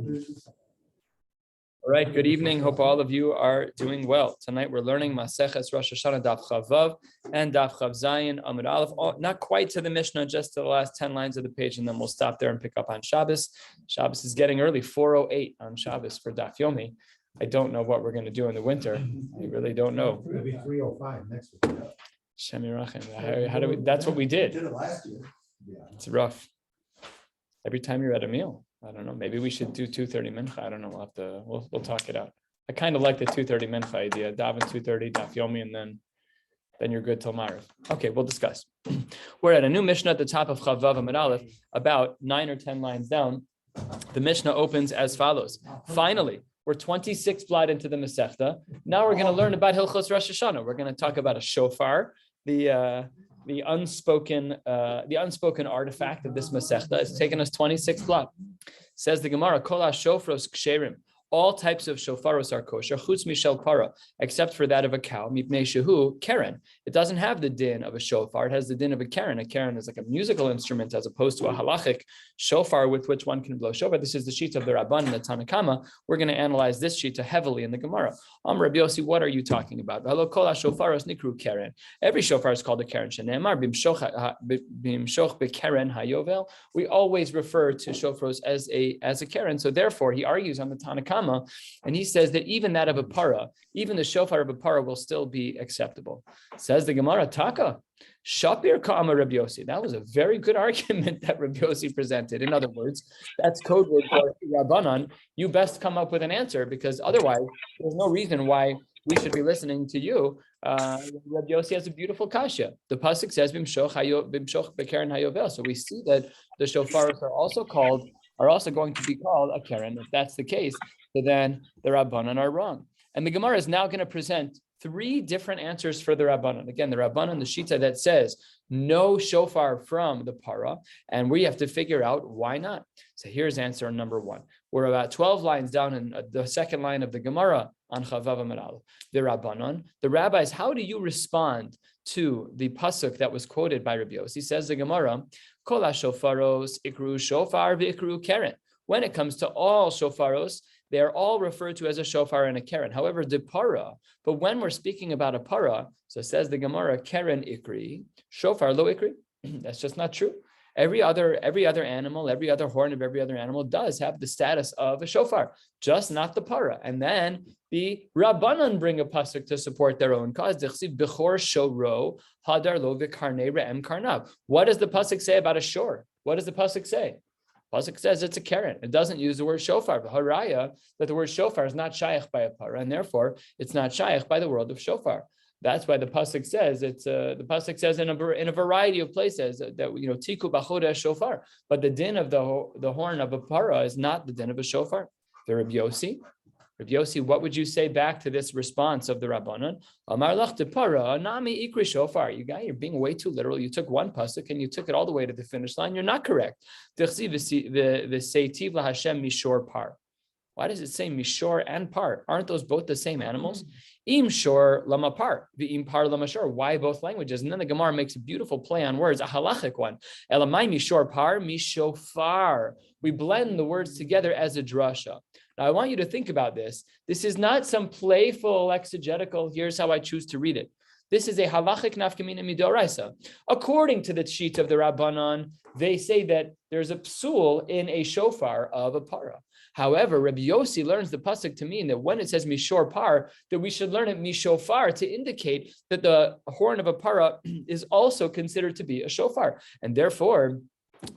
All right, good evening. Hope all of you are doing well. Tonight we're learning Maseches Rosh Hashana Daf Chavav and Daf Chav Zayin Amud Aleph. Not quite to the Mishnah, just to the last 10 lines of the page, and then we'll stop there and pick up on Shabbos. Shabbos is getting early, 4:08 on Shabbos for Daf Yomi. I don't know what we're going to do in the winter. I really don't know. It'll be 3:05 next week. How do we? That's what we did. Did it last year. Yeah. It's rough. Every time you're at a meal. I don't know. Maybe we should do 2:30 mincha. I don't know. We'll talk it out. I kind of like the 2:30 mincha idea. Daven 2:30, Daf Yomi, and then you're good till Mariv. Okay, we'll discuss. We're at a new Mishnah at the top of Chavav Amud Aleph, about 9 or 10 lines down. The Mishnah opens as follows. Finally, we're 26 blot into the Masechta. Now we're going to learn about Hilchos Rosh Hashana. We're going to talk about a shofar, the unspoken artifact of this Masechta. It's taken us 26 blot. Says the Gemara, Kol ha-shofros ksherim. All types of shofaros are kosher, chutz mishel para, except for that of a cow, mipnei shehu keren. It doesn't have the din of a shofar. It has the din of a keren. A keren is like a musical instrument as opposed to a halachic shofar with which one can blow shofar. This is the sheet of the Rabban and the Tanakama. We're going to analyze this sheet heavily in the Gemara. Rabbi Yossi, what are you talking about? Kol ha-shofaros nikru keren. Every shofar is called a keren. Shene'emar bimshoch bekeren hayovel. We always refer to shofaros as a keren. So therefore, he argues on the Tanakama, and he says that even that of a para, even the shofar of a para will still be acceptable. Says the Gemara, Taka, Shapir Ka'ama Rabbi Yossi. That was a very good argument that Rabbi Yossi presented. In other words, that's code word for Rabbanan. You best come up with an answer, because otherwise there's no reason why we should be listening to you. Rabbi Yossi has a beautiful kasha. The pasuk says bimshoch bekeren hayovel. So we see that the shofaros are also going to be called a keren. If that's the case, so then the Rabbanan are wrong. And the Gemara is now going to present 3 different answers for the Rabbanan. Again, the Rabbanan, the Shita that says no shofar from the para, and we have to figure out why not. So here's answer number 1. We're about 12 lines down in the second line of the Gemara on Chavav Amud Aleph. The Rabbanan, the rabbis, how do you respond to the pasuk that was quoted by Rabbi Yossi? Says the Gemara, Kol ha-shofaros ikru shofar v'ikru keren. When it comes to all shofaros, they are all referred to as a shofar and a keren. However, the para, but when we're speaking about a para, so says the Gemara, keren ikri, shofar lo ikri. That's just not true. Every other animal, every other horn of every other animal does have the status of a shofar, just not the para. And then the Rabbanan bring a pasuk to support their own cause. Bechor shoro hadar lo v'karnei re'em karnav. What does the pasuk say about a shor? What does the pasuk say? Pasuk says it's a keren. It doesn't use the word shofar. The haraya that the word shofar is not shaykh by a para, and therefore it's not shaykh by the world of shofar. That's why the pasuk says the pasuk says in a variety of places that tiku b'chodesh shofar. But the din of the horn of a para is not the din of a shofar. The Rabbi Yossi, what would you say back to this response of the Rabbanan? Amar lach de para nami ikri shofar. You're being way too literal. You took one pasuk and you took it all the way to the finish line. You're not correct. V'seitiv laHashem mishor par. Why does it say mishor and par? Aren't those both the same animals? Im shor lama par, v'im par lama shor. Why both languages? And then the Gemara makes a beautiful play on words, a halachic one. Elamai mishor par, mishofar. We blend the words together as a drasha. Now I want you to think about this. This is not some playful exegetical, here's how I choose to read it. This is a halachic nafkamina midoraisa. According to the sheet of the Rabbanan, they say that there's a psul in a shofar of a para. However, Rabbi Yossi learns the pasuk to mean that when it says mishor par, that we should learn it mishofar to indicate that the horn of a para is also considered to be a shofar. And therefore,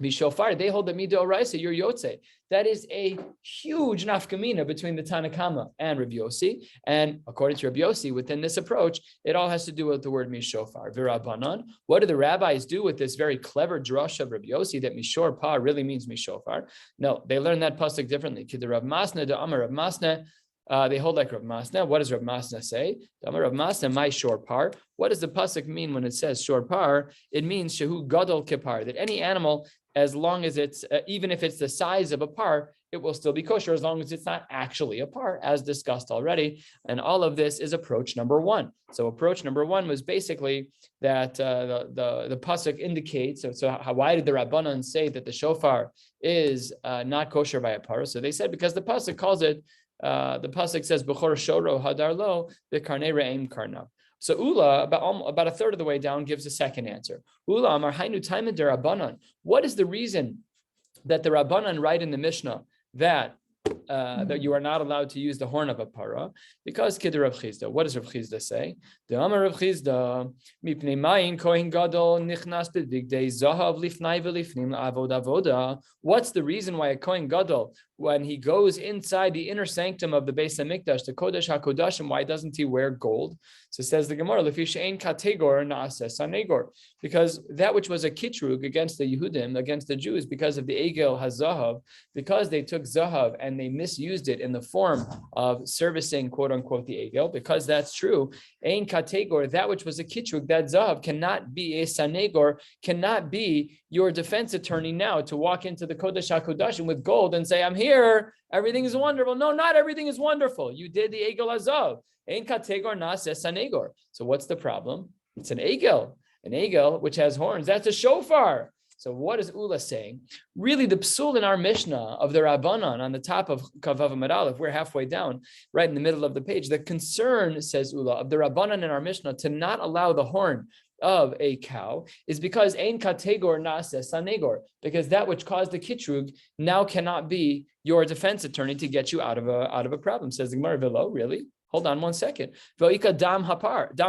mishofar, they hold the midoraisa, you're yotze. That is a huge nafkamina between the Tanakama and Rabbi Yossi. And according to Rabbi Yossi, within this approach, it all has to do with the word mishofar. V'Rabbanan, what do the rabbis do with this very clever drush of Rabbi Yossi that mishor pa really means mishofar? No, they learn that pasuk differently. Kid Rav Masna, the Amar Rav Masna, they hold like Rav Masna. What does Rav Masna say? The Amar Rav Masna, my shor par. What does the pasuk mean when it says shor par? It means shehu gadol kipar, that any animal, as long as it's, even if it's the size of a par, it will still be kosher as long as it's not actually a par, as discussed already. And all of this is approach number one. So approach number one was basically that the pasuk indicates. Why did the Rabbanan say that the shofar is not kosher by a par? So they said because the pasuk calls it. The pasuk says b'chor shoro hadar lo v'karnei re'im karnav. So Ula, about a third of the way down, gives a second answer. Ula amar hainu taimed Rabbanan. What is the reason that the Rabbanan write in the Mishnah that you are not allowed to use the horn of a para? Because Kidder Rav Chizda. What does Rav Chizda say? The Amar Rav Chizda mipnei mayin kohen gadol nichnas b'bigdei zahav lifnai v'lifnim avoda avoda. What's the reason why a kohen gadol, when he goes inside the inner sanctum of the Beis Hamikdash, the Kodesh HaKodashim, why doesn't he wear gold? So says the Gemara, Lefi she'ein kategor na'aseh sanegor, because that which was a kitrug against the Yehudim, against the Jews, because of the Egel HaZahav, because they took Zahav and they misused it in the form of servicing, quote unquote, the Egel, because that's true, ein kategor, that which was a kitrug, that Zahav cannot be a sanegor, cannot be your defense attorney now to walk into the Kodesh HaKodashim with gold and say, I'm here, everything is wonderful. No, not everything is wonderful. You did the Egel Hazav. Ein kategor na'aseh sanegor. So what's the problem? It's an egel which has horns. That's a shofar. So what is Ula saying? Really, the psul in our Mishnah of the Rabbanan on the top of Kavav Amud Aleph, we're halfway down, right in the middle of the page. The concern, says Ula, of the Rabbanan in our Mishnah to not allow the horn of a cow is because ein kategor na'aseh sanegor, because that which caused the kitrug now cannot be your defense attorney to get you out of a problem. Says the Gemara, Velo, really? Hold on one second. V'ika dam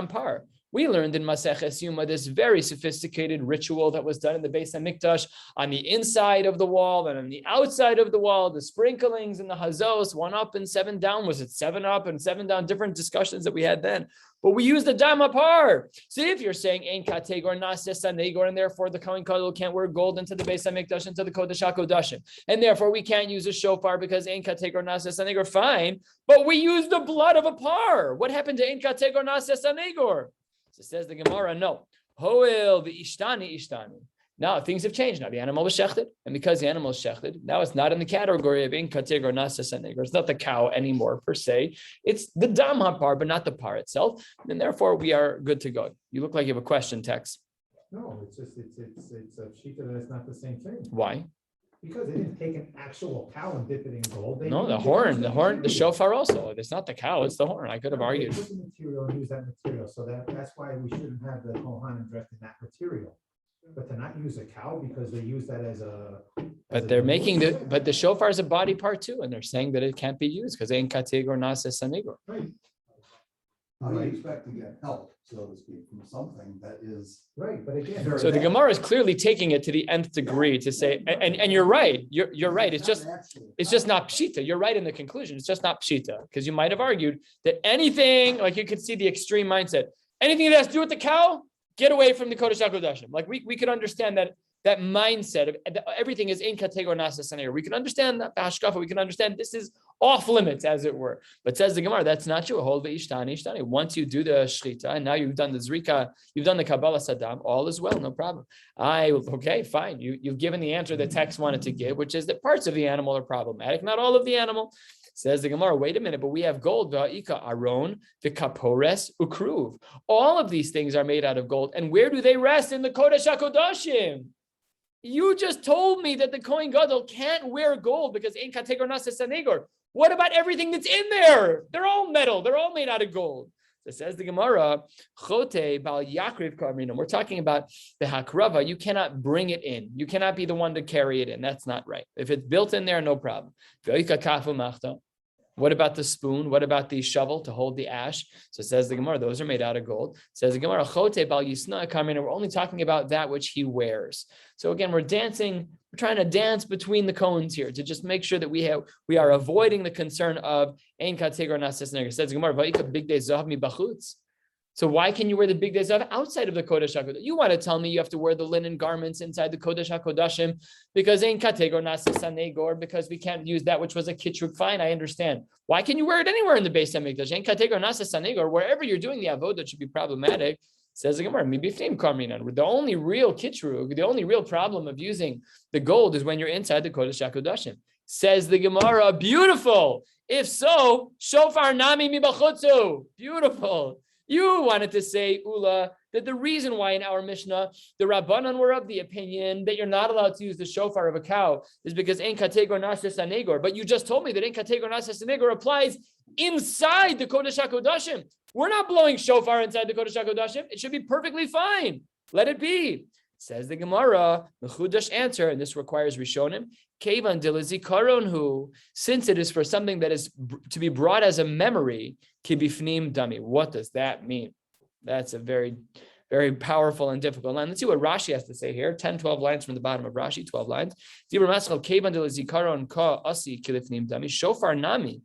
par. We learned in Maseches Yuma this very sophisticated ritual that was done in the Beis Hamikdash on the inside of the wall and on the outside of the wall, the sprinklings and the hazos, 1 up and 7 down. Was it 7 up and 7 down? Different discussions that we had then. But we used the dam hapar. See, if you're saying ein kategor na'aseh sanegor, and therefore the Kohen Gadol can't wear gold into the Beis Hamikdash, into the Kodesh HaKodashim, and therefore we can't use a shofar because ein kategor na'aseh sanegor, fine. But we use the blood of a par. What happened to ein kategor na'aseh sanegor? So says the Gemara, no. Hoil the ishtani. Now things have changed. Now the animal was shechted, and because the animal is shechted, now it's not in the category of ein kategor na'aseh sanegor. It's not the cow anymore per se. It's the dam hapar, but not the par itself, and therefore we are good to go. You look like you have a question, Tex. No, it's just, it's a shita that it's not the same thing. Why? Because they didn't take an actual cow and dip it in gold. No, the horn, the shofar also. It's not the cow, it's the horn. I could have argued. They took the material and use that material, so that's why we shouldn't have the Kohanim dressed in that material. But to not use a cow because they use that as a. But they're making but the shofar is a body part too, and they're saying that it can't be used because ein kategor na'aseh sanegor. Right. How do you expect to get help, so to speak, from something that is right? But again, so the Gemara is clearly taking it to the nth degree to say, and you're right. You're right. It's just not pshita. You're right in the conclusion. It's just not pshita, because you might have argued that anything, like you could see the extreme mindset, anything that has to do with the cow, get away from the Kodesh HaKodashim. Like we could understand that mindset of everything is ein kategor na'aseh sanegor. We can understand that hashkafa. We can understand this is off limits, as it were. But says the Gemara, that's not true. Hold ishtani. Once you do the shrita, and now you've done the zrika, you've done the kabbalah sadam, all is well, no problem. Okay, fine. You've given the answer the text wanted to give, which is that parts of the animal are problematic, not all of the animal. Says the Gemara, wait a minute, but we have gold, va'ika aron, v'kapores, ukruv. All of these things are made out of gold. And where do they rest? In the Kodesh HaKodashim. You just told me that the Kohen Gadol can't wear gold because ein kategor na'aseh sanegor. What about everything that's in there? They're all metal. They're all made out of gold. So says the Gemara, chote bal yakriv karmina. We're talking about the hakrava. You cannot bring it in. You cannot be the one to carry it in. That's not right. If it's built in there, no problem. What about the spoon? What about the shovel to hold the ash? So says the Gemara, those are made out of gold. Says the Gemara, chote bal yisna karmina. We're only talking about that which he wears. So again, we're trying to dance between the cones here to just make sure that we are avoiding the concern of ein kategor na'aseh sanegor. Says the Gemara, va'ika bigdei zahav mi bachutz. So why can you wear the big days of outside of the Kodesh HaKodashim? You want to tell me you have to wear the linen garments inside the Kodesh HaKodashim because ein kategor na'aseh sanegor, because we can't use that which was a kitrug. Fine, I understand. Why can you wear it anywhere in the Beis Hamikdash? Ein kategor na'aseh sanegor, wherever you're doing the avodah should be problematic. Says the Gemara, the only real kitrug, the only real problem of using the gold is when you're inside the Kodesh HaKodashim. Says the Gemara, beautiful. If so, shofar nami mibachutzu. Beautiful. You wanted to say, Ula, that the reason why in our Mishnah, the Rabbanan were of the opinion that you're not allowed to use the shofar of a cow is because ein kategor nases anegor. But you just told me that ein kategor nases anegor applies inside the Kodesh HaKodashim. We're not blowing shofar inside the Kodesh HaKodashim. It should be perfectly fine. Let it be. Says the Gemara, Mechudash answer, and this requires Rishonim, Kevan dilizikaron hu, since it is for something that is to be brought as a memory, kibifnim dami. What does that mean? That's a very, very powerful and difficult line. Let's see what Rashi has to say here. 10, 12 lines from the bottom of Rashi, 12 lines. Kevan dilizikaron ka asi kilifnim dami, shofar nami,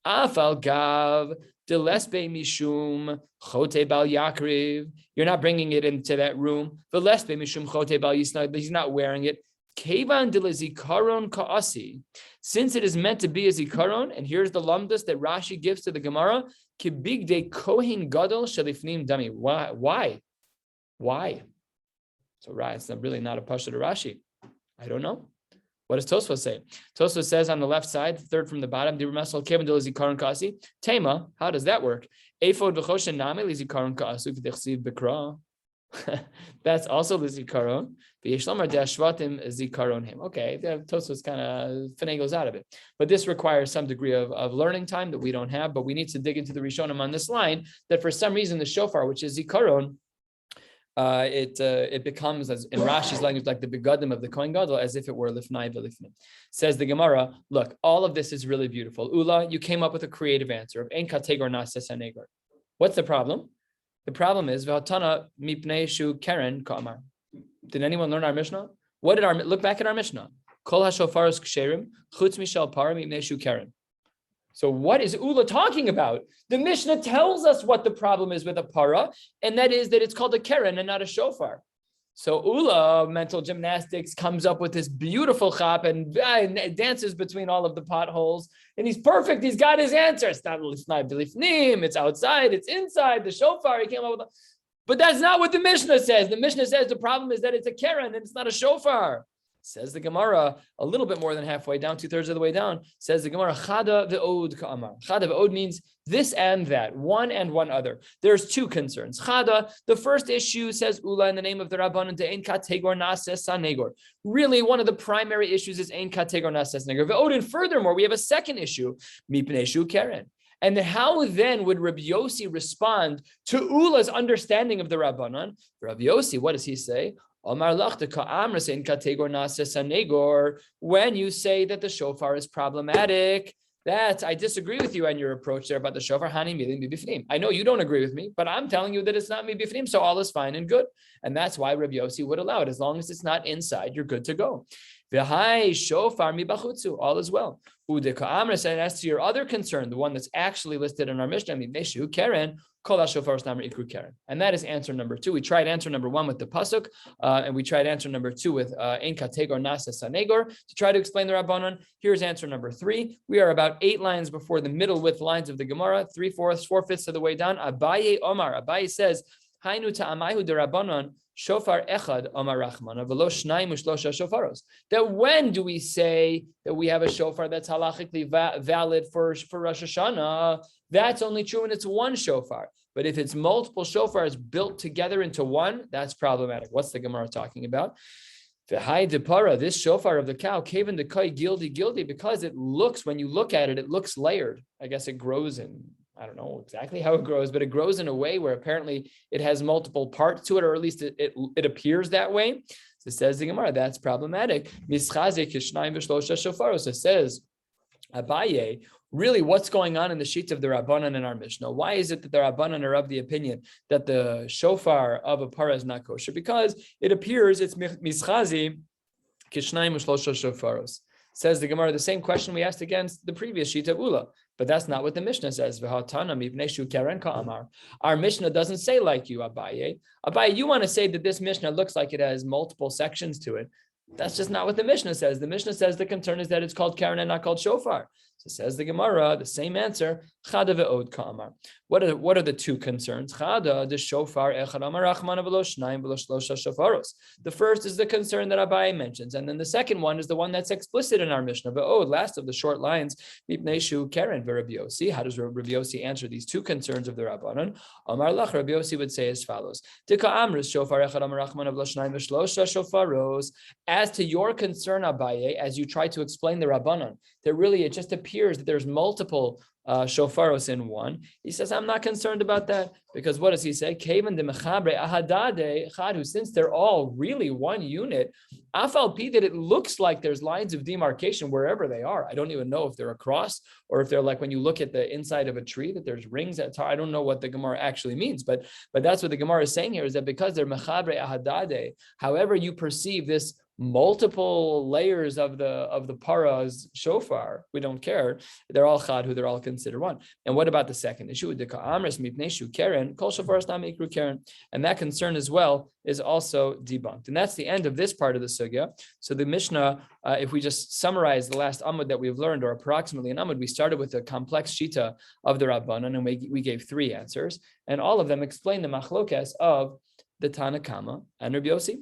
afal gav, Delespe mishum chote bal yakriv. You're not bringing it into that room. Velespe mishum chote bal yisna. He's not wearing it. Kevan delezikaron kaasi. Since it is meant to be a zikaron, and here's the lamdas that Rashi gives to the Gemara. Kibig de kohen gadol shalifnim dami. Why? So it's really not a pasha to Rashi. I don't know. What does Tosfos say? Tosfos says on the left side, third from the bottom, Tema, how does that work? That's also the zikaron. Okay, Tosfos kind of finagles out of it. But this requires some degree of learning time that we don't have, but we need to dig into the Rishonim on this line, that for some reason the shofar, which is zikaron, it becomes, as in Rashi's language, like the begadim of the Kohen Gadol, as if it were lifnai v'lifnim. Says the Gemara, look, all of this is really beautiful. Ula, you came up with a creative answer of ein kategor nases hanegor. What's the problem? The problem is v'hatana mipnei shu keren ka'amar. Did anyone learn our Mishnah? What did look back at our Mishnah? Kol hashofaros ksherim chutz mishal para mipnei shu keren. So what is Ula talking about? The Mishnah tells us what the problem is with a para, and that is that it's called a keren and not a shofar. So Ula, mental gymnastics, comes up with this beautiful chap and dances between all of the potholes, and he's perfect. He's got his answer. It's not bilifnim, it's outside, it's inside, the shofar, he came up with. But that's not what the Mishnah says. The Mishnah says the problem is that it's a keren and it's not a shofar. Says the Gemara, a little bit more than halfway down, 2/3 of the way down, says the Gemara, Chada ve'od ka'amar. Chada ve'od means this and that, one and one other. There's two concerns. Chada, the first issue, says Ula, in the name of the Rabbanan, de ein kategor nases sanegor. Really, one of the primary issues is ein kategor nases sanegor. Ve'od, and furthermore, we have a second issue, mipnei shu keren. And how then would Rabbi Yossi respond to Ula's understanding of the Rabbanan? Rabbi Yossi, what does he say? When you say that the shofar is problematic, that I disagree with you on your approach there about the shofar. I know you don't agree with me, but I'm telling you that it's not mibifnim, so all is fine and good. And that's why Rabbi Yossi would allow it. As long as it's not inside, you're good to go. Shofar mibachutzu, all is well. And as to your other concern, the one that's actually listed in our Mishnah, Keren, and that is answer number 2. We tried answer number 1 with the pasuk, and we tried answer number 2 with ein kategor nases sanegor to try to explain the Rabbanon. Here's answer number 3. We are about 8 lines before the middle width lines of the Gemara, 3/4, 4/5 of the way down. Abaye Omar. Abaye says, Hainu ta'amayu de Rabbanon. Shofar echad amar rachmana v'lo shnayim u'shlosha shofaros. That when do we say that we have a shofar that's halachically valid for Rosh Hashana? That's only true when it's one shofar. But if it's multiple shofars built together into one, that's problematic. What's the Gemara talking about? V'hai depara, this shofar of the cow, kaven dekai gildi, because it looks, when you look at it, it looks layered. I guess it grows in, I don't know exactly how it grows, but it grows in a way where apparently it has multiple parts to it, or at least it appears that way. So it says the Gemara, that's problematic. It says, Abaye, really what's going on in the sheets of the Rabbanan in our Mishnah? Why is it that the Rabbanan are of the opinion that the shofar of a para is not kosher? Because it appears it's mischazi kishnayim u'shlosha shofaros. Says the Gemara, the same question we asked against the previous sheet of Ula. But that's not what the Mishnah says. Our Mishnah doesn't say like you, Abaye. Abaye, you want to say that this Mishnah looks like it has multiple sections to it. That's just not what the Mishnah says. The Mishnah says the concern is that it's called Karen and not called shofar. So says the Gemara, the same answer, Chada ve'od ka'amar. What are the two concerns? Chada, the shofar, echad amar rachmana v'lo shnayim v'lo shlosha shofaros. The first is the concern that Abaye mentions, and then the second one is the one that's explicit in our Mishnah. Ve'od, last of the short lines, mipnei shu keren v'Rabbi Yossi. How does Rabbi Yossi answer these two concerns of the Rabbanan? Amar lach, Rabbi Yossi would say as follows: Tika amris shofar echad amar rachmana v'lo shnayim v'shlosha shofaros. As to your concern, Abaye, as you try to explain the Rabbanan, it just appears that there's multiple shofaros in one. He says, I'm not concerned about that, because what does he say? Since they're all really one unit, afal pi, that it looks like there's lines of demarcation wherever they are. I don't even know if they're across or if they're like when you look at the inside of a tree, that there's rings at top. I don't know what the Gemara actually means, but that's what the Gemara is saying here, is that because they're mechabre ahadade, however you perceive this multiple layers of the para's shofar, we don't care. They're all chadhu, they're all considered one. And what about the second issue? And that concern as well is also debunked. And that's the end of this part of the sugya. So the Mishnah, if we just summarize the last amud that we've learned, or approximately an amud, we started with a complex shita of the Rabbanan, and we gave three answers, and all of them explain the machlokes of the Tana Kama and Rabbi Yossi.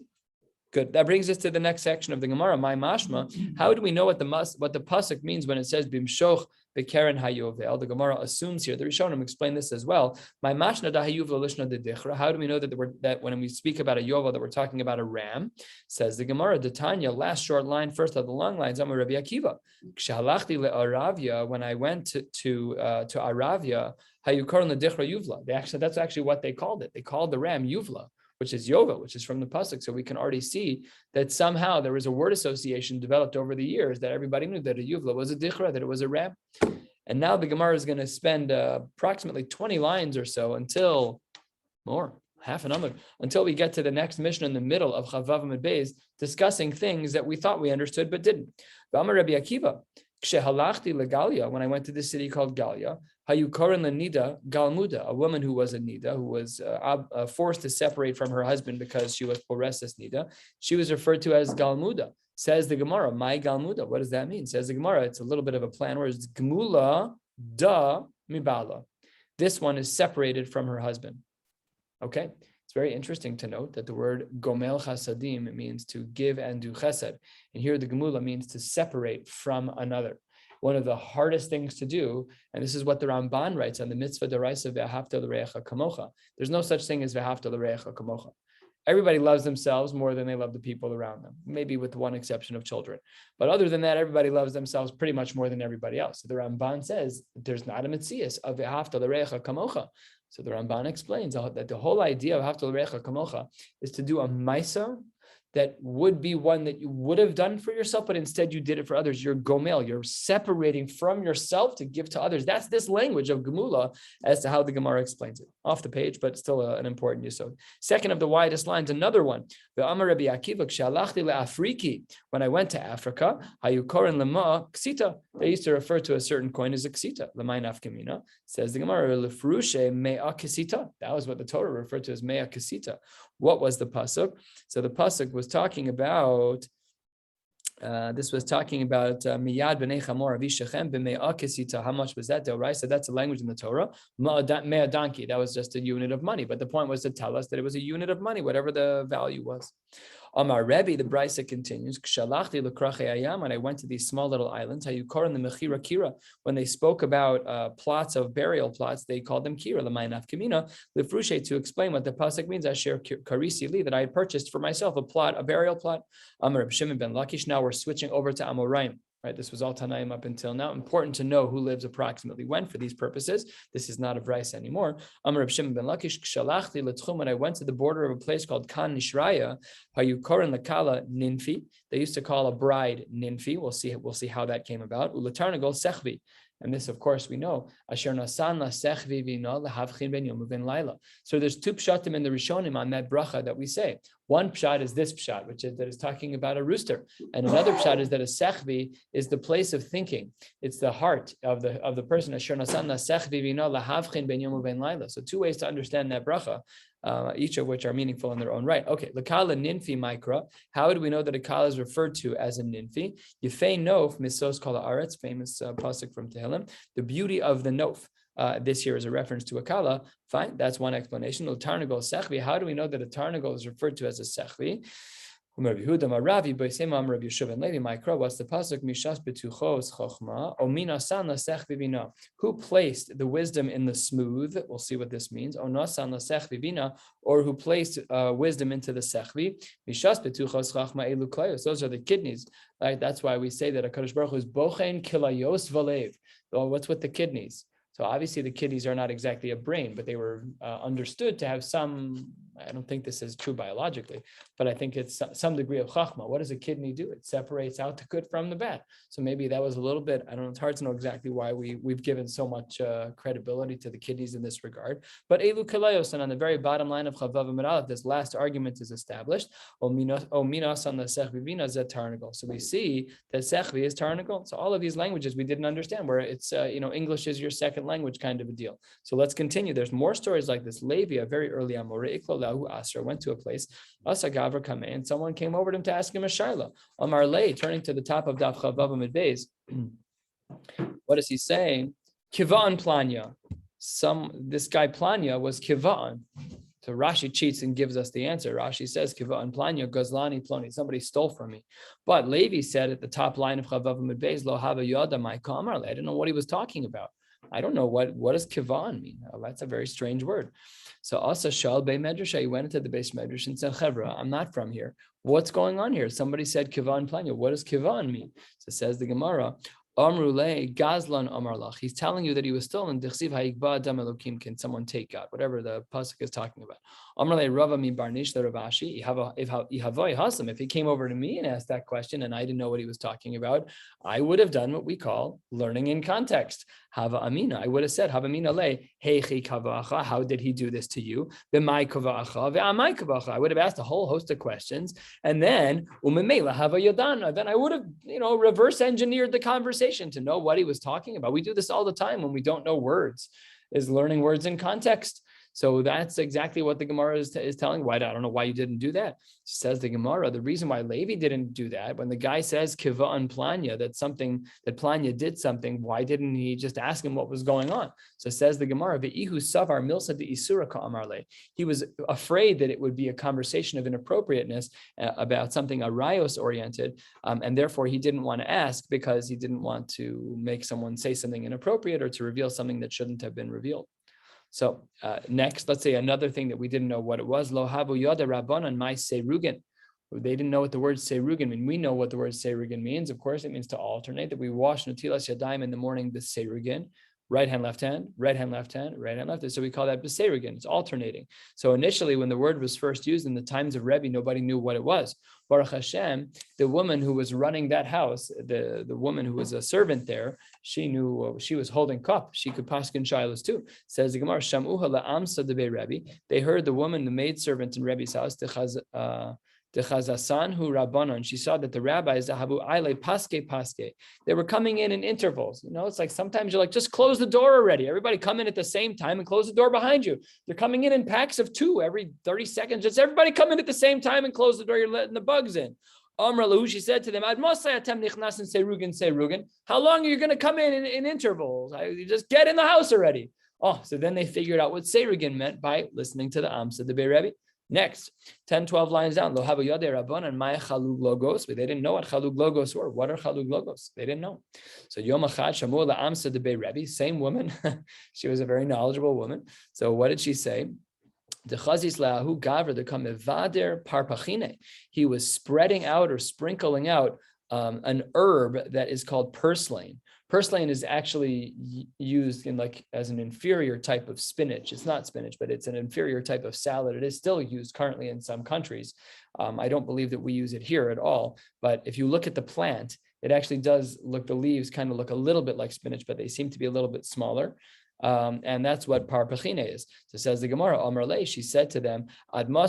Good. That brings us to the next section of the Gemara. My mashma. How do we know what the pasuk means when it says bimshoch bekeren hayovel? The Gemara assumes here. The Rishonim explain this as well. My mashna da hayuvla lishna de dichra. How do we know that when we speak about a yovel that we're talking about a ram? Says the Gemara. The Tanya, last short line, first of the long lines. I'm a Rabbi Akiva. Kshalachti le'aravia. When I went to Aravia, hayukorin le dichra yuvla. That's actually what they called it. They called the ram yuvla, which is yovel, which is from the pasuk. So we can already see that somehow there was a word association developed over the years that everybody knew that a yuvla was a dichra, that it was a ram. And now the Gemara is going to spend approximately 20 lines or so until half an hour, until we get to the next mission in the middle of Chavav Amud Beis, discussing things that we thought we understood but didn't. V'amar Rabbi Akiva, Kshehalachti leGalia, when I went to this city called Galia, Hayukorin lenida galmuda, a woman who was a nida, who was forced to separate from her husband because she was poresis nida. She was referred to as galmuda. Says the Gemara, my galmuda. What does that mean? Says the Gemara, it's a little bit of a plan where it's gmula da mibala. This one is separated from her husband. Okay. It's very interesting to note that the word gomel chasadim means to give and do chesed. And here the gemula means to separate from another. One of the hardest things to do, and this is what the Ramban writes on the mitzvah deraisa ve'ahavta l'reacha kamocha. There's no such thing as ve'ahavta l'reacha kamocha. Everybody loves themselves more than they love the people around them, maybe with one exception of children. But other than that, everybody loves themselves pretty much more than everybody else. So the Ramban says there's not a mitzias of ve'ahavta l'reacha kamocha. So the Ramban explains that the whole idea of ve'ahavta l'reacha kamocha is to do a maisa that would be one that you would have done for yourself, but instead you did it for others. You're gomel, you're separating from yourself to give to others. That's this language of gemula as to how the Gemara explains it. Off the page, but still an important yesod. Second of the widest lines, another one. Ve'amar Rabbi Akiva, kshalachti le'afriki. When I went to Africa, hayukorin lema ksita. They used to refer to a certain coin as a ksita. L'may nafkamina. Says the Gemara, lefrushe mea ksita. That was what the Torah referred to as mea ksita. What was the pasuk? So the pasuk was talking about. This was talking about miyad b'nei chamor avishachem b'me'ah kesita. How much was that? Right. So that's a language in the Torah. Me'ah donkey. That was just a unit of money. But the point was to tell us that it was a unit of money, whatever the value was. Amar Rebbe, the Brisa continues. Kshalachti l'krachei ayam. When I went to these small little islands, hayukorin the mechira kira. When they spoke about plots of burial plots, they called them kira. L'may nafkamina lefrushe, to explain what the pasuk means. Asher karisi li, that I had purchased for myself a burial plot. Amar Reb Shimon ben Lakish. Now we're switching over to Amoraim. Right, this was all Tanaim up until now. Important to know who lives approximately when for these purposes. This is not a Vraisa anymore. Amar Reb Shimon ben Lakish, kshalachti l'tchum, when I went to the border of a place called Kan Nishraya, hayukorin lakala ninfi. They used to call a bride ninfi. We'll see how that came about. U'latarnagol sechvi. And this, of course, we know. Asher nasan la sechvi vino lahavchin ben yom uven laila. So there's two pshatim in the Rishonim on that bracha that we say. One pshat is this pshat, which is that is talking about a rooster, and another pshat is that a sechvi is the place of thinking. It's the heart of the person. Asher nasan la sechvi vino lahavchin ben yom uven laila. So two ways to understand that bracha. each of which are meaningful in their own right. Okay, Lakala Ninfi Mikra. How do we know that a kala is referred to as a ninfi? Yefei nof misos kala aretz, famous pasuk from Tehillim. The beauty of the nof. This here is a reference to a kala. Fine, that's one explanation. Tarnagol sechvi. How do we know that a tarnagol is referred to as a sechvi? What's the pasuk? Mishas betuchos chochma ominasan lasech vivina. Who placed the wisdom in the smooth? We'll see what this means. Onasan lasech vivina, or who placed wisdom into the sechvi? Mishas betuchos chochma elu klayos. Those are the kidneys. Right? That's why we say that HaKadosh Baruch Hu is bochen kilayos valev. Well, what's with the kidneys? So obviously the kidneys are not exactly a brain, but they were understood to have some, I don't think this is true biologically, but I think it's some degree of chachma. What does a kidney do? It separates out the good from the bad. So maybe that was a little bit, I don't know, it's hard to know exactly why we've given so much credibility to the kidneys in this regard. But elu kilayos, and on the very bottom line of Chavav and Aleph, this last argument is established. So we see that sechvi is tarnagol. So all of these languages we didn't understand, where it's, English is your second language kind of a deal. So let's continue. There's more stories like this. Levi, a very early Amore, Iklolahu Asra, went to a place. Asa Gavra Kame, and someone came over to him to ask him a shaila. Amar Lei, turning to the top of Daf Chavav Amid. What is he saying? Kiva'an Planya. This guy Planya was Kiva'an. So Rashi cheats and gives us the answer. Rashi says, Kiva'an Planya, Gazlani Ploni. Somebody stole from me. But Levi said at the top line of Chavav Amid Beis, Lo Hava Yoda Mai Kamar. I didn't know what he was talking about. I don't know what does kivan mean. Oh, that's a very strange word. So Asa Shal Bei Medrash, he went into the base Medrash and said, Chevra, I'm not from here. What's going on here? Somebody said kivan planya. What does kivan mean? So says the Gemara, Amrule Gazlan Amarlach. He's telling you that he was stolen. Dichsiv Haikba Dam Elokim. Can someone take God? Whatever the pasuk is talking about. Amrule Rava Mi Barnish the Ravashi. If he came over to me and asked that question and I didn't know what he was talking about, I would have done what we call learning in context. Hava Amina. I would have said Hava Amina Le Heichi Kavacha. How did he do this to you? B'mai Kavacha ve'amai Kavacha. I would have asked a whole host of questions, and then Umemela Hava Yadana. Then I would have reverse engineered the conversation to know what he was talking about. We do this all the time when we don't know words, is learning words in context. So that's exactly what the Gemara is telling. Why? I don't know why you didn't do that. Says the Gemara, the reason why Levi didn't do that, when the guy says kiva and planya, that planya did something, why didn't he just ask him what was going on? So says the Gemara, ve'ihu savar milsa de isura ka'amarle. He was afraid that it would be a conversation of inappropriateness about something arayos oriented, and therefore he didn't want to ask because he didn't want to make someone say something inappropriate or to reveal something that shouldn't have been revealed. So next, let's say another thing that we didn't know what it was. Lo havu yada rabbanan mai serugan. They didn't know what the word serugan means. We know what the word serugan means. Of course, it means to alternate, that we wash natilas yadayim in the morning, the serugan. Right hand, left hand, right hand, left hand, right hand, left hand. So we call that b'serugan. It's alternating. So initially, when the word was first used in the times of Rebbe, nobody knew what it was. Baruch Hashem, the woman who was running that house, the woman who was a servant there, she knew she was holding cup. She could paskin shilos too. Says the Gemara, Shamuha la'amsa debe Rebbe. They heard the woman, the maidservant in Rebbe's house, the Chazasan hu Rabbanon. She saw that the rabbis, the Habu Aile Paske. They were coming in intervals. It's like sometimes you're like, just close the door already. Everybody come in at the same time and close the door behind you. They're coming in packs of 2 every 30 seconds. Just everybody come in at the same time and close the door. You're letting the bugs in. Amr Lahu, she said to them, how long are you going to come in intervals? You just get in the house already. Oh, so then they figured out what Seirugin meant by listening to the Amsa de Rebbe. Next, 10, 12 lines down. Lo hava yodei rabbanan ma'ay chalug logos. But they didn't know what chalug logos were. What are chalug logos? They didn't know. So Yom Achad Shamu la'amsa de Rebbe, same woman. She was a very knowledgeable woman. So what did she say? He was spreading out or sprinkling out an herb that is called purslane. Purslane is actually used as an inferior type of spinach. It's not spinach, but it's an inferior type of salad. It is still used currently in some countries. I don't believe that we use it here at all. But if you look at the plant, it actually does look, the leaves kind of look a little bit like spinach, but they seem to be a little bit smaller. And that's what parpachine is. So says the Gemara, Amrle, she said to them, how long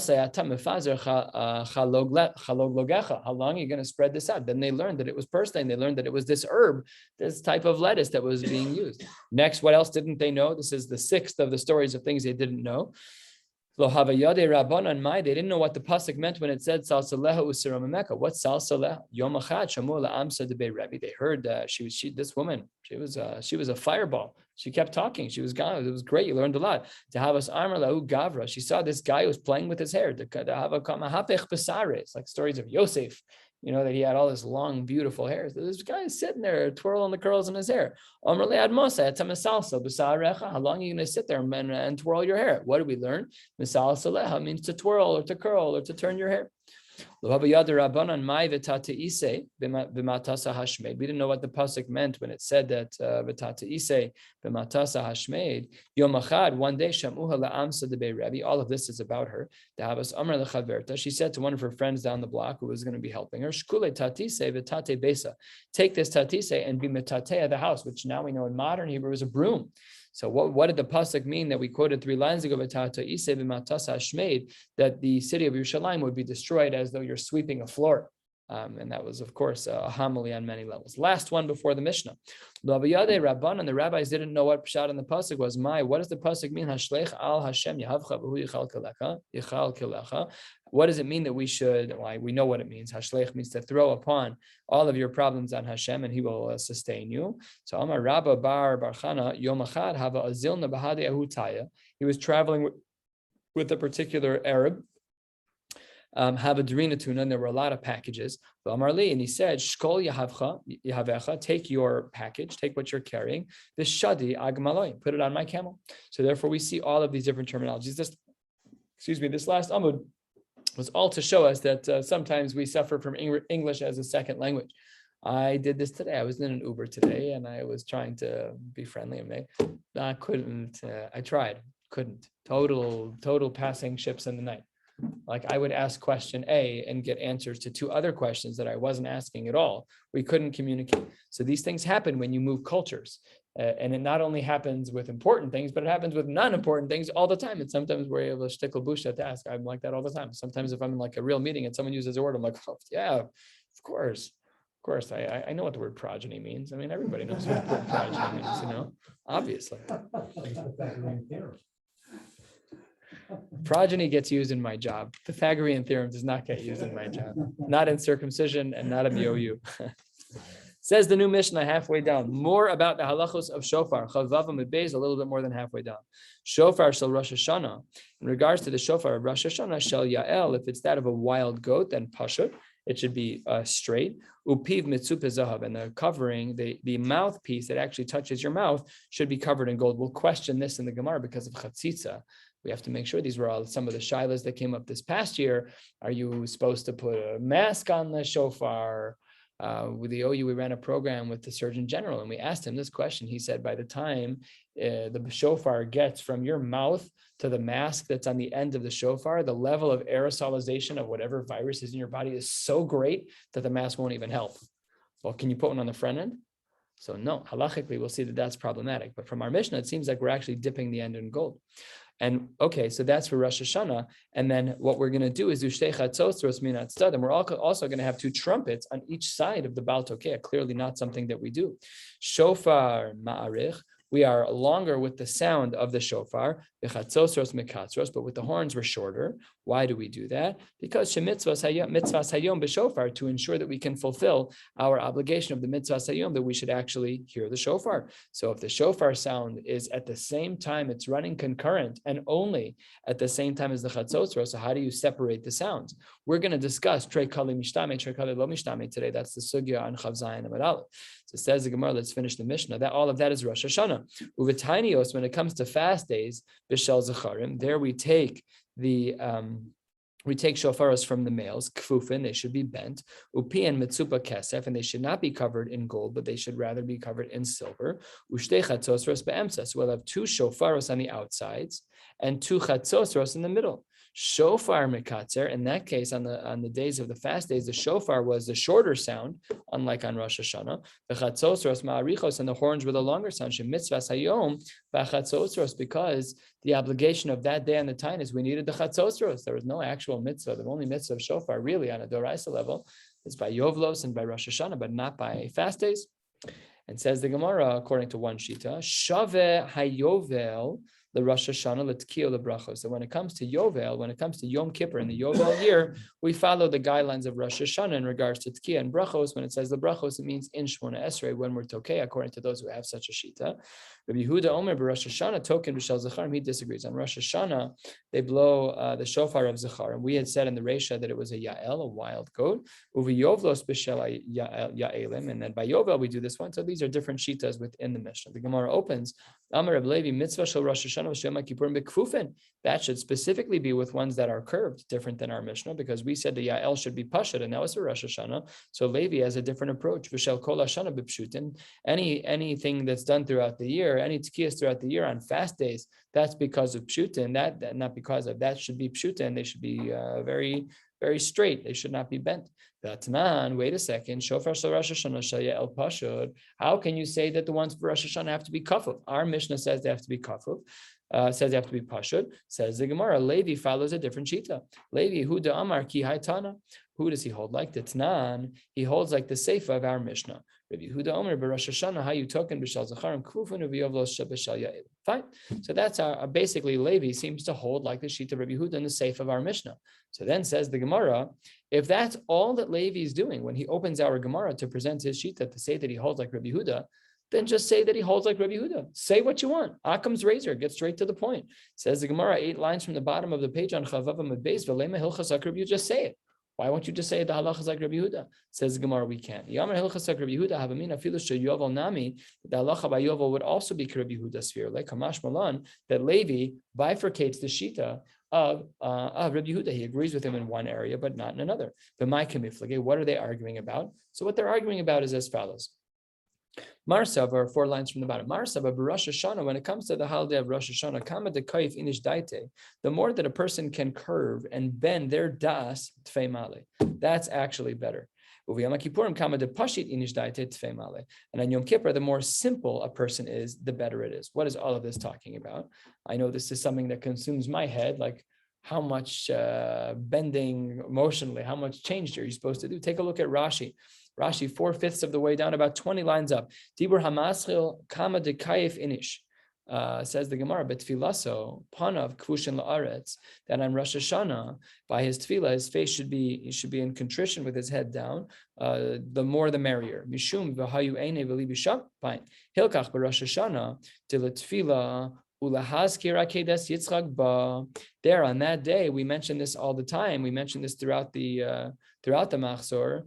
are you going to spread this out? Then they learned that it was purslane. They learned that it was this herb, this type of lettuce that was being used. Next, what else didn't they know? This is the 6th of the stories of things they didn't know. Lo havayade rabbanan mai. They didn't know what the pasuk meant when it said salsaleha usiramameka. What's salsaleha? Yom achad shamu la'amsa debei Rebbe. They heard this woman. She was a fireball. She kept talking. She was gone. It was great. You learned a lot. To have us armor lau gavra. She saw this guy who was playing with his hair. It's like stories of Yosef. That he had all this long, beautiful hair. So this guy is sitting there twirling the curls in his hair. How long are you going to sit there and twirl your hair? What did we learn? Misal saleha means to twirl or to curl or to turn your hair. We didn't know what the pasuk meant when it said that v'tata isei b'matasa hashmeid. Yom achad, one day, shamuha la'amsa debei Rebbe. All of this is about her. She said to one of her friends down the block who was going to be helping her, shkule tatise v'tate besa. Take this tatise and be metatea the house, which now we know in modern Hebrew is a broom. So what did the pasuk mean that we quoted 3 lines ago, that the city of Yerushalayim would be destroyed as though you're sweeping a floor? And that was, of course, a homily on many levels. Last one before the Mishnah. And the rabbis didn't know what pshat in the pasuk was. What does the pasuk mean? Hashlech al Hashem yahavcha v'hu yichal kilecha. What does it mean that we should? Well, we know what it means. Hashlech means to throw upon all of your problems on Hashem, and He will sustain you. So Amar Rabba bar Chana Yom Achad hava azilna b'hadei ahutaya. He was traveling with a particular Arab. Have a drina tuna, and there were a lot of packages. And he said, Shkol yahavecha, take your package, take what you're carrying. This shadi agmaloi, put it on my camel. So therefore, we see all of these different terminologies. This last amud was all to show us that sometimes we suffer from English as a second language. I did this today. I was in an Uber today, and I was trying to be friendly and I couldn't. I tried, couldn't. Total passing ships in the night. Like I would ask question A and get answers to 2 other questions that I wasn't asking at all. We couldn't communicate. So these things happen when you move cultures. And it not only happens with important things, but it happens with non-important things all the time. And sometimes we're able to shtickle busha to ask. I'm like that all the time. Sometimes if I'm in like a real meeting and someone uses a word, I'm like, oh, yeah, of course. I know what the word progeny means. I mean, everybody knows what the word progeny means, obviously. Progeny gets used in my job. Pythagorean theorem does not get used in my job. Not in circumcision and not in the OU. Says the new Mishnah halfway down. More about the halachos of shofar. Chavav Beis, a little bit more than halfway down. Shofar shel Rosh Hashana. In regards to the shofar of Rosh Hashana, shel Yael, if it's that of a wild goat, then pashut. It should be straight. Upiv mitzupe zahav, and the covering, the mouthpiece that actually touches your mouth should be covered in gold. We'll question this in the Gemara because of chatzitza. We have to make sure these were all some of the shilas that came up this past year. Are you supposed to put a mask on the shofar? With the OU, we ran a program with the Surgeon General, and we asked him this question. He said, by the time the shofar gets from your mouth to the mask that's on the end of the shofar, the level of aerosolization of whatever virus is in your body is so great that the mask won't even help. Well, can you put one on the front end? So no, halachically, we'll see that that's problematic. But from our Mishnah, it seems like we're actually dipping the end in gold. And okay, so that's for Rosh Hashana. And then what we're going to do is do shtei chatzos minat stud, and we're also going to have 2 trumpets on each side of the Baal Tokea. Clearly not something that we do. Shofar ma'arich. We are longer with the sound of the shofar, but with the horns we're shorter. Why do we do that? Because mitzvahs hayom b'shofar, to ensure that we can fulfill our obligation of the mitzvahs hayom, that we should actually hear the shofar. So if the shofar sound is at the same time, it's running concurrent and only at the same time as the chatzos, so how do you separate the sounds? We're going to discuss trei kali mishtame, trei kali lo mishtame today. That's the sugya on Chav Zayin Amud Aleph. So says the Gemara, let's finish the Mishnah. That all of that is Rosh Hashana. Uvetainios, when it comes to fast days, b'shel zacharim, there we take shofaros from the males, kfufin, they should be bent, upi and mitzupa kesef, and they should not be covered in gold, but they should rather be covered in silver. Ushtei chatzosros be'emsa, so we'll have 2 shofaros on the outsides and 2 chatzosros in the middle. Shofar mekatzer, in that case, on the days of the fast days, the shofar was the shorter sound, unlike on Rosh Hashanah. The chatzosros ma'arichos, and the horns were the longer sound. Shemitzvahs hayom b'chatzosros, because the obligation of that day on the time is we needed the chatzosros. There was no actual mitzvah. The only mitzvah of shofar really on a doraisa level is by Yovlos and by Rosh Hashanah, but not by fast days. And says the Gemara, according to one shita, Shaveh hayovel the Rosh Hashana l'tkiya lebrachos. So when it comes to Yovel, when it comes to Yom Kippur in the Yovel year, we follow the guidelines of Rosh Hashanah in regards to tkiya and brachos. When it says the brachos, it means in Shmona Esrei when we're tokei, according to those who have such a shita. Rabbi Yehuda Omer b'Rosh Hashanah token b'shal zacharim. He disagrees. On Rosh Hashanah, they blow the shofar of zachar, and we had said in the Reisha that it was a yael, a wild goat. Uvi yovlos b'shel yaelim, and then by Yovel we do this one. So these are different shitas within the Mishnah. The Gemara opens. Amar Reb Levi mitzvah shel Rosh Hashanah v'Yom Kippurim b'kfufen. That should specifically be with ones that are curved, different than our Mishnah, because we said the yael should be pashut, and now it's a Rosh Hashanah. So Levi has a different approach. V'shel kol Hashana b'pshutin. Anything that's done throughout the year, any tkiyas throughout the year on fast days, that's because of pshutin. That not because of that should be pshutin. They should be very, very straight. They should not be bent. Vatnan, wait a second. Shofar shel Rosh Hashanah shel yael pashut. How can you say that the ones for Rosh Hashanah have to be kafuf? Our Mishnah says they have to be kafuf. Says they have to be pashut. Says the Gemara. Levi follows a different shita. Levi huda amar ki haitana. Who does he hold like? The Tnan. He holds like the Seifa of our Mishnah. Rabbi Yehuda Omer b'Rosh Hashanah, how you token b'shal zacharim kufun uviyovlos b'shal yael. Fine. So that's basically Levi seems to hold like the sheet of Rabbi Yehuda in the Seifa of our Mishnah. So then says the Gemara, if that's all that Levi is doing when he opens our Gemara to present his shita to say that he holds like Rabbi Yehuda, then just say that he holds like Rabbi Yehuda. Say what you want. Akam's razor, get straight to the point. Says the Gemara, 8 lines from the bottom of the page on Chavav Amud Beis, v'lema hilchas Rabbi Yehuda, just say it. Why won't you just say the halacha is like Rabbi Yehuda? Says the Gemara, we can't. Yamar hilchas like Rabbi Yehuda havamina filu sheyovel nami. The halacha by Yovel would also be Rabbi Yehuda's sphere. Like Kamash Malan, that Levi bifurcates the shita of Rabbi Yehuda. He agrees with him in one area, but not in another. But my kamiflage, what are they arguing about? So what they're arguing about is as follows. Marsav, or 4 lines from the bottom. Marsav of Rosh Hashanah, when it comes to the holiday of Rosh Hashanah, kama de kaif inish daite, the more that a person can curve and bend their das tfei male, that's actually better. Uviyam Kippurim kama de pashit inish daite tfei male, and on Yom Kippur, the more simple a person is, the better it is. What is all of this talking about? I know this is something that consumes my head, like how much bending emotionally, how much change are you supposed to do? Take a look at Rashi. Rashi, 4/5 of the way down, about 20 lines up. Dibur hamaschil kama de kayif inish. Says the Gemara, but tfilaso panav kvushin laaretz. That on Rosh Hashanah, by his tefillah, his face should be in contrition with his head down. The more, the merrier. Mishum v'hayu eine v'li b'sham. Fine. Hilkach b'Rosh Hashanah til tefillah. There on that day, we mention this all the time. We mention this throughout the machzor.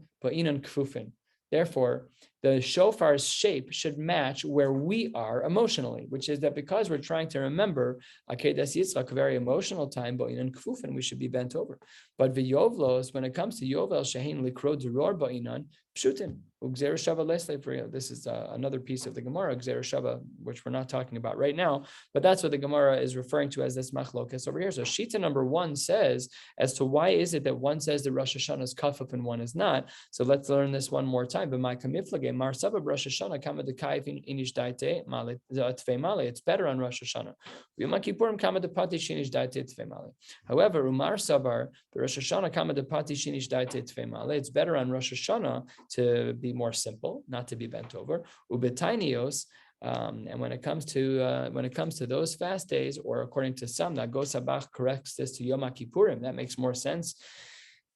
Therefore, the shofar's shape should match where we are emotionally, which is that because we're trying to remember Akedas Yitzchak, a very emotional time, ba'inan kfufin, we should be bent over. But v'yovlos, when it comes to yovel shehin likro duror ba'inan pshutin ugzer shava lesle. This is another piece of the Gemara, ugzer shava, which we're not talking about right now, but that's what the Gemara is referring to as this machlokas over here. So shita number 1 says as to why is it that one says the Rosh Hashanah is kafuf and one is not. So let's learn this one more time. But my kamiflage mar sabab Rosh Hashanah kama de kaif inish daite male tfei male. It's better on Rosh Hashanah. Yom Kippurim kama de pati shinish daite tfei male. However, umar sabar the Rosh Hashanah kama de pati shinish daite tfei male. It's better on Rosh Hashanah to be more simple, not to be bent over. Ubetainios. And when it comes to those fast days, or according to some, that Gosabach corrects this to Yom Kippurim, that makes more sense.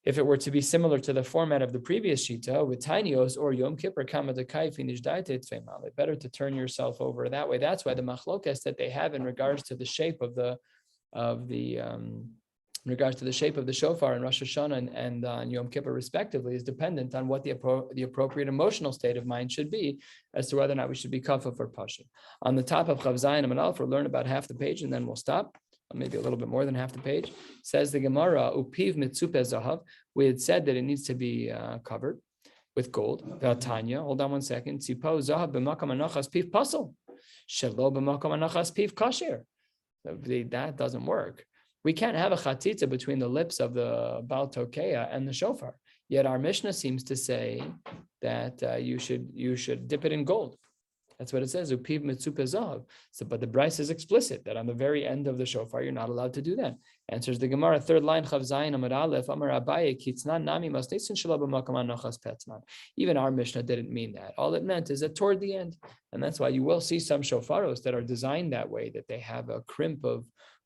If it were to be similar to the format of the previous shita with Tainios or Yom Kippur kama de kaifinish daite tfeimal, better to turn yourself over that way. That's why the machlokas that they have in regards to the shape of the shofar in Rosh Hashanah and Yom Kippur respectively is dependent on what the appropriate emotional state of mind should be as to whether or not we should be kafuf or pasha. On the top of Chav Zayin and Aleph, we'll learn about half the page and then we'll stop. Maybe a little bit more than half the page. Says the Gemara, upiv mitzupe zahav. We had said that it needs to be covered with gold. Tanya, hold on one second. Tzipo zahav b'makam anachas piv pasel. Shelo b'makam anachas piv kasher. That doesn't work. We can't have a chatzitza between the lips of the Baal Tokeya and the shofar. Yet our Mishnah seems to say that you should dip it in gold. That's what it says. Upiv mitzupe zahav. So, but the Bryce is explicit that on the very end of the shofar, you're not allowed to do that. Answers the Gemara, third line, Chav Zayin Amar Aleph, Amar Abaye, Kitznan Nami Masnitzin Shalom B'Makom Anochas Petznan. Even our Mishnah didn't mean that. All it meant is that toward the end, and that's why you will see some shofaros that are designed that way, that they have a crimp of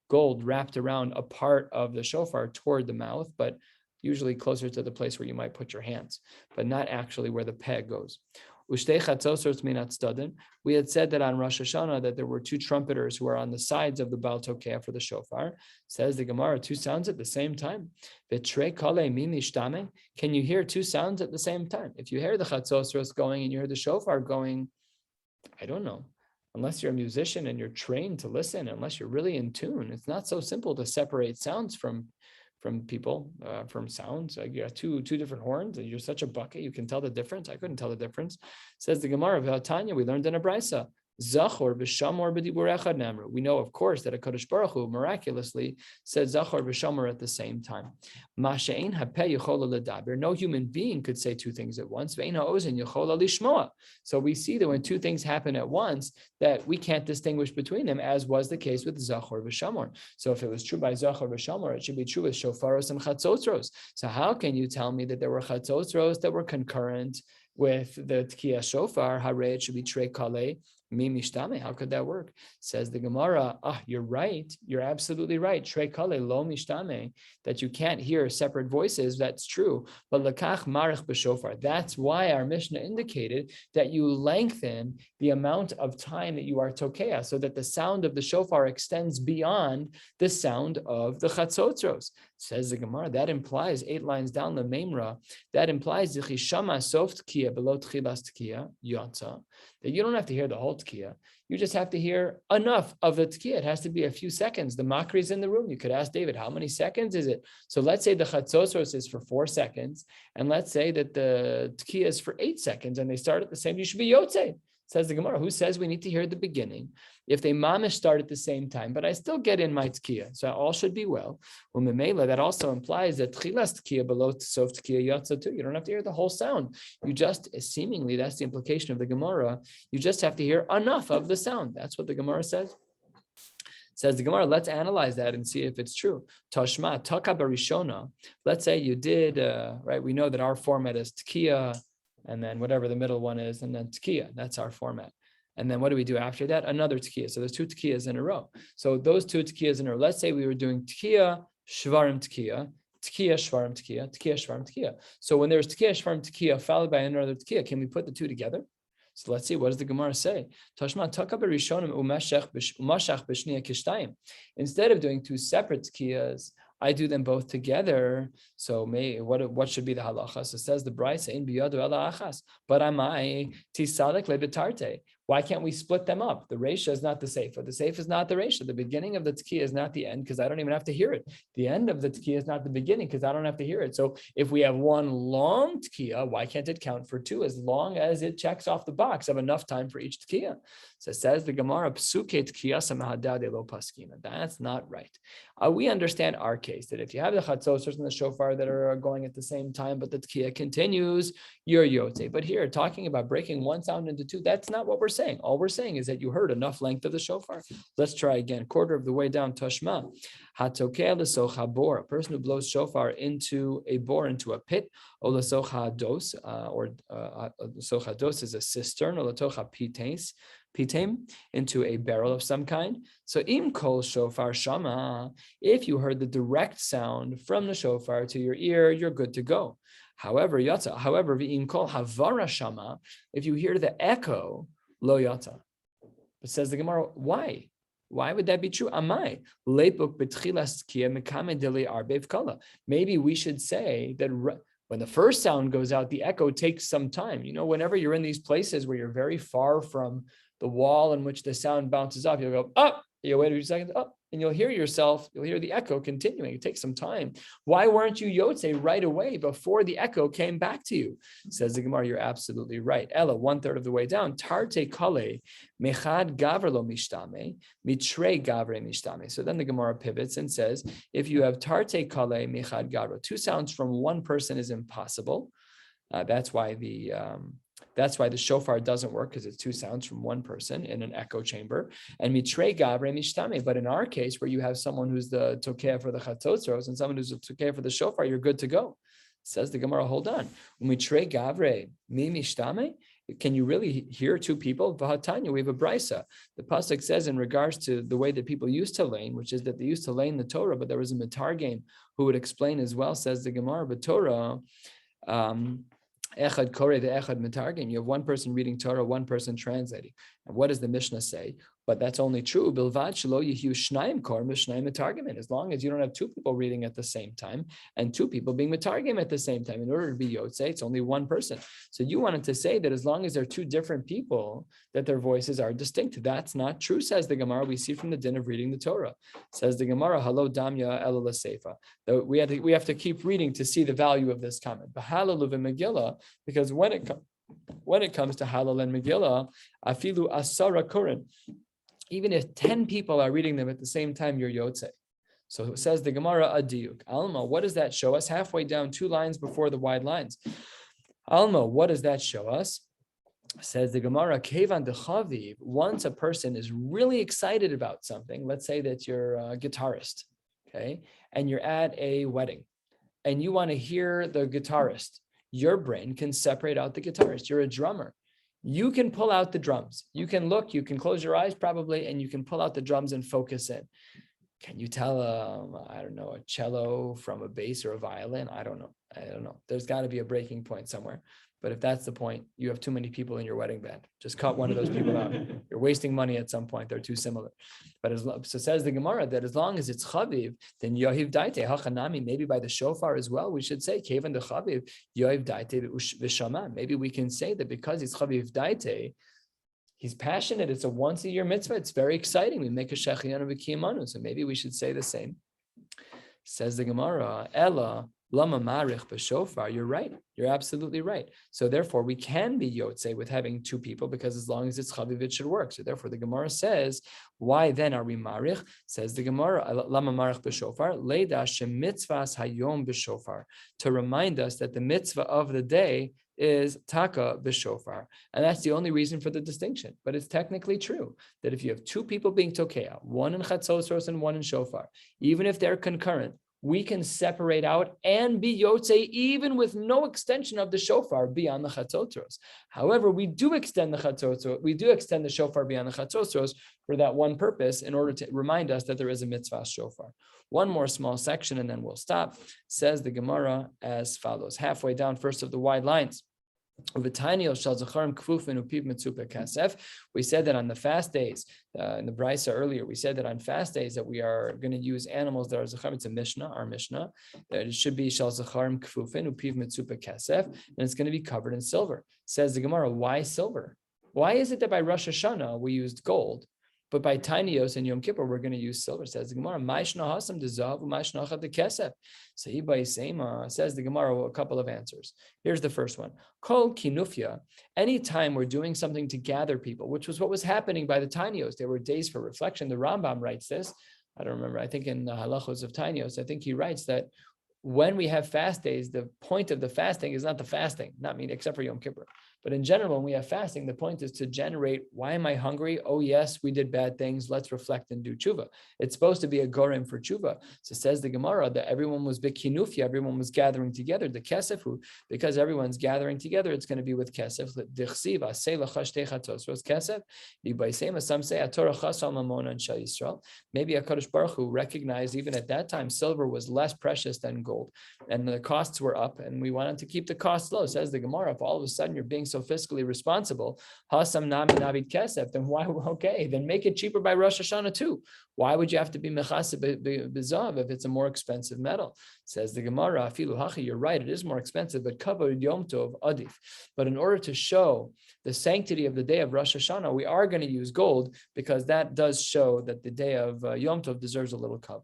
gold wrapped around a part of the shofar toward the mouth, but usually closer to the place where you might put your hands, but not actually where the peg goes. We had said that on Rosh Hashana that there were two trumpeters who are on the sides of the Baal Tokea for the shofar. Says the Gemara, two sounds at the same time. Can you hear two sounds at the same time? If you hear the chatzosros going and you hear the shofar going, I don't know. Unless you're a musician and you're trained to listen, unless you're really in tune, it's not so simple to separate sounds from people, from sounds. Like you have two different horns, and you're such a bucket, you can tell the difference. I couldn't tell the difference. Says the Gemara of Tanya, we learned in a brisa. Zachor v'shamor b'dibur echad namru. We know, of course, that a Kadosh Baruch Hu miraculously said Zachor v'shamor at the same time. Ma'she'ein hapeh yichola ledaber. No human being could say two things at once. Ve'ein ha'ozen yichola lishmoa. So we see that when two things happen at once, that we can't distinguish between them, as was the case with Zachor v'shamor. So if it was true by Zachor v'shamor, it should be true with shofaros and chatzotros. So how can you tell me that there were chatzotros that were concurrent with the Tkiya shofar? Hare, it should be trei kale. How could that work? Says the Gemara, you're right. You're absolutely right. Trei kale lo mishtame, that you can't hear separate voices. That's true. But lakach marich b'shofar. That's why our Mishnah indicated that you lengthen the amount of time that you are tokea, so that the sound of the shofar extends beyond the sound of the chatzotros. Says the Gemara, that implies 8 lines down the Memra, that implies Yichishama sof tkiya below tchilas tkiya yotza, that you don't have to hear the whole tkiya. You just have to hear enough of the tkiya. It has to be a few seconds. The makri is in the room. You could ask David, how many seconds is it? So let's say the chatzotros is for 4 seconds, and let's say that the tkiya is for 8 seconds, and they start at the same. You should be yotze. Says the Gemara, who says we need to hear the beginning? If they mamish start at the same time, but I still get in my tkiya, so all should be well. Well, memela, that also implies that tchilas tkiya below sof tkiya yotza too. You don't have to hear the whole sound. You just, seemingly, that's the implication of the Gemara. You just have to hear enough of the sound. That's what the Gemara says. Says the Gemara, let's analyze that and see if it's true. Tashma, taka barishona. Let's say you did, right? We know that our format is tkiya, and then whatever the middle one is, and then tkiya. That's our format. And then what do we do after that? Another tkiya. So there's 2 tkiyas in a row. So those 2 tkiyas in a row, let's say we were doing tkiya, shvarim tkiya, tkiya, shvarim tkiya, tkiya, shvarim tkiya. So when there's tkiya, shvarim tkiya, followed by another tkiya, can we put the 2 together? So let's see, what does the Gemara say? Tashma taka berishonim umashach b'shniya kishtayim. Instead of doing 2 separate tkiyas, I do them both together. So what should be the halacha? So says the Brisa, in biyadu ela achas, but amai tisalek lebetarte. Why can't we split them up? The reisha is not the seifa. The seifa is not the reisha. The beginning of the tkiya is not the end, because I don't even have to hear it. The end of the tkiya is not the beginning, because I don't have to hear it. So if we have 1 long tkiya, why can't it count for 2, as long as it checks off the box of enough time for each tkiya? So it says the Gemara, psuke tkiya samahadade lo paskina. That's not right. We understand our case, that if you have the chatzosros and the shofar that are going at the same time, but the tkiya continues, you're yotze. But here, talking about breaking 1 sound into 2, that's not what we're saying. All we're saying is that you heard enough length of the shofar. Let's try again. Quarter of the way down, Tashma. Hatokeh l'socha bor, a person who blows shofar into a bore, into a pit, or l'socha dos, or l'socha dos is a cistern, or l'tocha pitem, into a barrel of some kind. So im kol shofar shama, if you heard the direct sound from the shofar to your ear, you're good to go. However, v'im kol havara shama, if you hear the echo, lo yata. But says the Gemara, why? Why would that be true? Amai lepuk betchilas tkiya mekame deli arbev kala. Maybe we should say that when the first sound goes out, the echo takes some time. You know, whenever you're in these places where you're very far from the wall in which the sound bounces off, you'll go up. You wait a few seconds, up, and you'll hear the echo continuing. It takes some time. Why weren't you yotze right away before the echo came back to you? Says the Gemara, you're absolutely right. Ella, 1/3 of the way down, tarte kale, mechad gavr lo mishtame, mitre gavre mishtame. So then the Gemara pivots and says, if you have tarte kale, mechad gavra, 2 sounds from 1 person is impossible. That's why the That's why the shofar doesn't work, because it's two sounds from one person in an echo chamber. And mitrei gavre mishtame. But in our case, where you have someone who's the tokeh for the chatzotzros and someone who's the tokeh for the shofar, you're good to go. Says the Gemara, hold on. Mitrei gavre mi mishtame. Can you really hear two people? V'hatanya, we have a brisa. The pasuk says in regards to the way that people used to lane, which is that they used to lane the Torah, but there was a mitargim who would explain as well. Says the Gemara, but Torah. Echad kore ve'echad mitargim. You have one person reading Torah, one person translating. And what does the Mishnah say? But that's only true. Bilvad shelo yehiu shnayim kor mishnayim mitargimin. As long as you don't have two people reading at the same time and two people being mitargim at the same time. In order to be yotze, it's only one person. So you wanted to say that as long as they're two different people, that their voices are distinct. That's not true, says the Gemara. We see from the din of reading the Torah. Says the Gemara, halo damya ela l'seifa. We have to keep reading to see the value of this comment. B'halalu v'megillah, because when it comes to halal and Megillah, afilu asara kurin, even if 10 people are reading them at the same time, you're yotze. So it says the Gemara adiyuk. Alma, what does that show us? Halfway down, 2 lines before the wide lines. Alma, what does that show us? Says the Gemara, kevan dechaviv. Once a person is really excited about something, let's say that you're a guitarist, okay, and you're at a wedding, and you want to hear the guitarist. Your brain can separate out the guitarist. You're a drummer. You can pull out the drums. You can look, you can close your eyes probably, and you can pull out the drums and focus in. Can you tell, I don't know, a cello from a bass or a violin? I don't know. There's got to be a breaking point somewhere. But if that's the point, you have too many people in your wedding band. Just cut one of those people out. You're wasting money at some point. They're too similar. But so says the Gemara that as long as it's chaviv, then yohiv daite hachanami. Maybe by the shofar as well, we should say kevan de chaviv yohiv daite v'shama. Maybe we can say that because it's chaviv daite, he's passionate. It's a once a year mitzvah. It's very exciting. We make a shechianu v'kiyamanu. So maybe we should say the same. Says the Gemara, Ella. Lama marich b'shofar. You're right. You're absolutely right. So therefore, we can be yotze with having two people because as long as it's chaviv, it should work. So therefore, the Gemara says, why then are we marich? Says the Gemara, lama marich b'shofar leida shemitzvas hayom b'shofar, to remind us that the mitzvah of the day is taka b'shofar, and that's the only reason for the distinction. But it's technically true that if you have two people being tokeah, one in chatzos and one in shofar, even if they're concurrent, we can separate out and be yotze even with no extension of the shofar beyond the chatzotros. However, we do extend the shofar beyond the chatzotros for that one purpose in order to remind us that there is a mitzvah shofar. One more small section and then we'll stop. Says the Gemara as follows, halfway down, first of the wide lines. We said that on the fast days, in the brisa earlier, we said that on fast days that we are going to use animals that are zacharim. It's a Mishnah, our Mishnah, that it should be shal zacharim kfufin upiv mitzupa kasef, and it's going to be covered in silver. Says the Gemara, why silver? Why is it that by Rosh Hashana we used gold, but by Tinios and Yom Kippur we're going to use silver? Says the Gemara, Ma'ishna hasam dezav u'ma'ishna achad dekesef. So he by Sema says the Gemara a couple of answers. Here's the first one. Kol kinufya. Anytime we're doing something to gather people, which was what was happening by the Tinios, there were days for reflection. The Rambam writes this. I don't remember. I think in the halachos of Tinios, I think he writes that when we have fast days, the point of the fasting is not the fasting, except for Yom Kippur. But in general, when we have fasting, the point is to generate, why am I hungry? Oh, yes, we did bad things. Let's reflect and do tshuva. It's supposed to be a gorim for tshuva. So says the Gemara that everyone was bikinufia, everyone was gathering together. The kesefu, because everyone's gathering together, it's going to be with kesef. Some say maybe HaKadosh Baruch Hu recognized even at that time, silver was less precious than gold. And the costs were up, and we wanted to keep the costs low. Says the Gemara, if all of a sudden you're being so fiscally responsible, hasam nami navid kesef, then why? Okay, then make it cheaper by Rosh Hashana too. Why would you have to be mechaseh b'zav if it's a more expensive metal? Says the Gemara, afilu hachi, you're right, it is more expensive, but kavod yom tov adif. But in order to show the sanctity of the day of Rosh Hashana, we are going to use gold because that does show that the day of Yom Tov deserves a little kavod.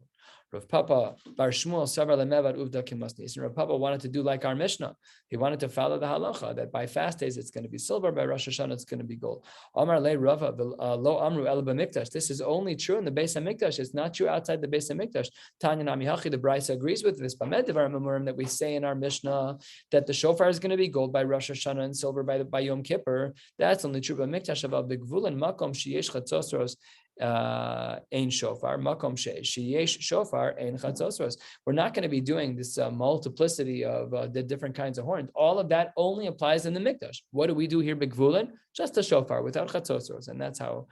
Rav Papa Bar Shmuel Savar Lemevad Uvda Kimasnis. And Rav Papa wanted to do like our Mishnah. He wanted to follow the halacha that by fast days it's going to be silver, by Rosh Hashanah it's going to be gold. Amar Le Rava Lo Amru El B'Mikdash. This is only true in the Beis HaMikdash. It's not true outside the Beis HaMikdash. Tanya Nami Hachi, the Brisa agrees with this. That we say in our Mishnah that the shofar is going to be gold by Rosh Hashanah and silver by Yom Kippur. That's only true by Mikdash of Bigvul and Makom Sheyesh Chatzosros. Ein shofar makom sheyesh shofar ein chatzosros. We're not going to be doing this multiplicity of the different kinds of horns. All of that only applies in the mikdash. What do we do here, Bigvulin? Just a shofar without chatzosros, and that's how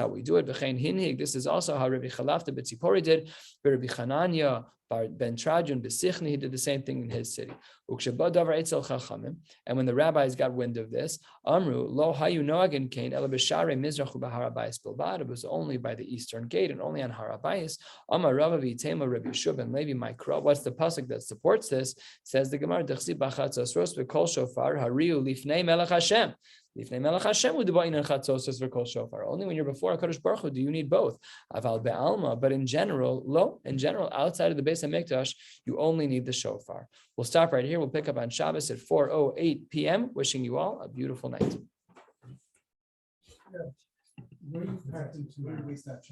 we do it. V'chein hinhig. This is also how Rabbi Chalafta B'Tzipori did. Rabbi Chananya Ben Trajun B'Sichni, he did the same thing in his city. And when the rabbis got wind of this, Amru lo hayu noagin kain ela b'sharei mizrachu b'harabayis bilbad. It was only by the eastern gate and only on harabayis. Amar Rava v'itema Rabbi Shub and Levi Mikra. What's the pasuk that supports this? Says the Gemara, Dechsi b'chatzos ros v'kol shofar hariu lifnei melech Hashem. Only when you're before HaKadosh Baruch Hu do you need both. But in general, outside of the Beis HaMikdash, you only need the shofar. We'll stop right here. We'll pick up on Shabbos at 4:08 p.m. Wishing you all a beautiful night. Where do you waste that